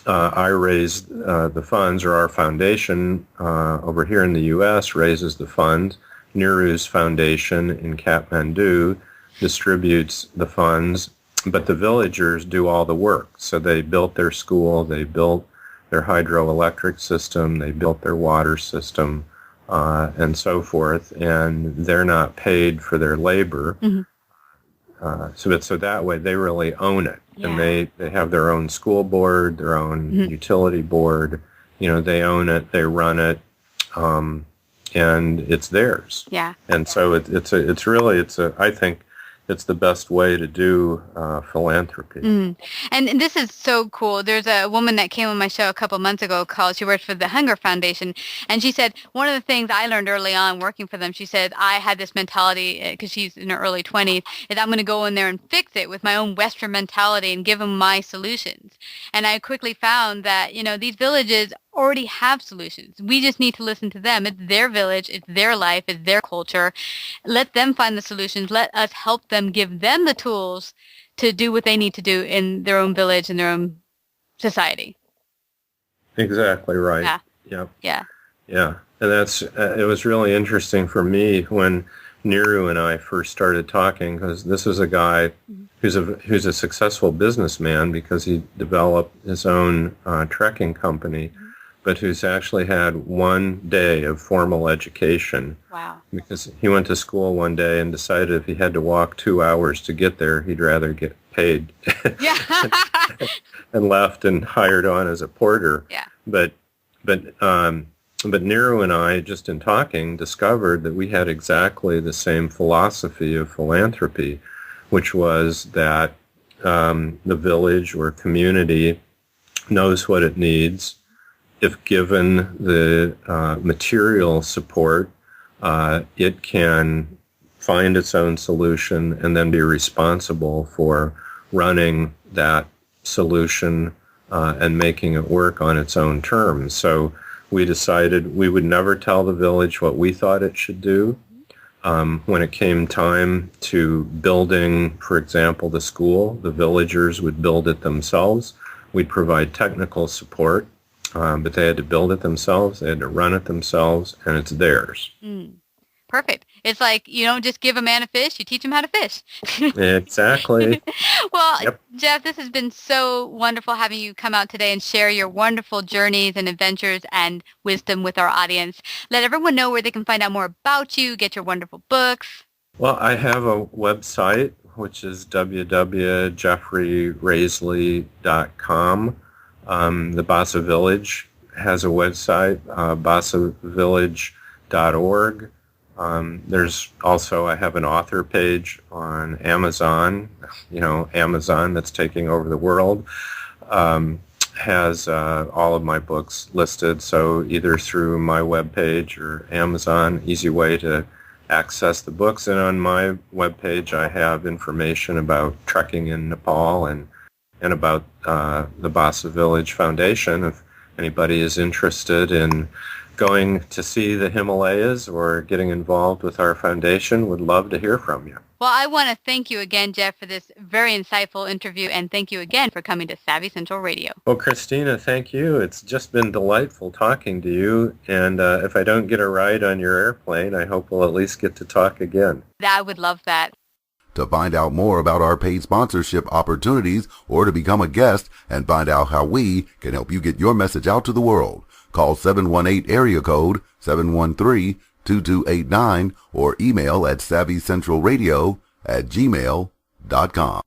I raised the funds, or our foundation over here in the U.S. raises the funds. Niru's foundation in Kathmandu distributes the funds, but the villagers do all the work. So they built their school, they built their hydroelectric system, they built their water system, and so forth, and they're not paid for their labor. So that way they really own it. Yeah. And they have their own school board, their own utility board. They own it, they run it, and it's theirs. Yeah. And so I think it's the best way to do philanthropy. And this is so cool. There's a woman that came on my show a couple months ago she worked for the Hunger Foundation, and she said one of the things I learned early on working for them, she said, I had this mentality, because she's in her early 20s, is I'm going to go in there and fix it with my own Western mentality and give them my solutions. And I quickly found that, these villages already have solutions. We just need to listen to them. It's their village, it's their life, it's their culture. Let them find the solutions. Let us help them, give them the tools to do what they need to do in their own village, in their own society. Exactly right. Yeah. Yep. Yeah. Yeah. And it was really interesting for me when Niru and I first started talking, because this is a guy who's a successful businessman because he developed his own trekking company, but who's actually had one day of formal education. Wow. Because he went to school one day and decided if he had to walk 2 hours to get there, he'd rather get paid. Yeah. And left and hired on as a porter. Yeah. But Niru and I, just in talking, discovered that we had exactly the same philosophy of philanthropy, which was that the village or community knows what it needs. If given the material support, it can find its own solution and then be responsible for running that solution and making it work on its own terms. So we decided we would never tell the village what we thought it should do. When it came time to building, for example, the school, the villagers would build it themselves. We'd provide technical support. But they had to build it themselves, they had to run it themselves, and it's theirs. Perfect. It's like you don't just give a man a fish, you teach him how to fish. Exactly. Well, yep. Jeff, this has been so wonderful having you come out today and share your wonderful journeys and adventures and wisdom with our audience. Let everyone know where they can find out more about you, get your wonderful books. Well, I have a website, which is www.jeffreyrasley.com. The Basa Village has a website, basavillage.org. There's also, I have an author page on Amazon, Amazon that's taking over the world, has all of my books listed. So either through my webpage or Amazon, easy way to access the books. And on my webpage, I have information about trekking in Nepal and about the Basa Village Foundation. If anybody is interested in going to see the Himalayas or getting involved with our foundation, would love to hear from you. Well, I want to thank you again, Jeff, for this very insightful interview, and thank you again for coming to Savvy Central Radio. Well, Christina, thank you. It's just been delightful talking to you, and if I don't get a ride on your airplane, I hope we'll at least get to talk again. I would love that. To find out more about our paid sponsorship opportunities or to become a guest and find out how we can help you get your message out to the world, call 718 area code 713-2289 or email at savvycentralradio@gmail.com.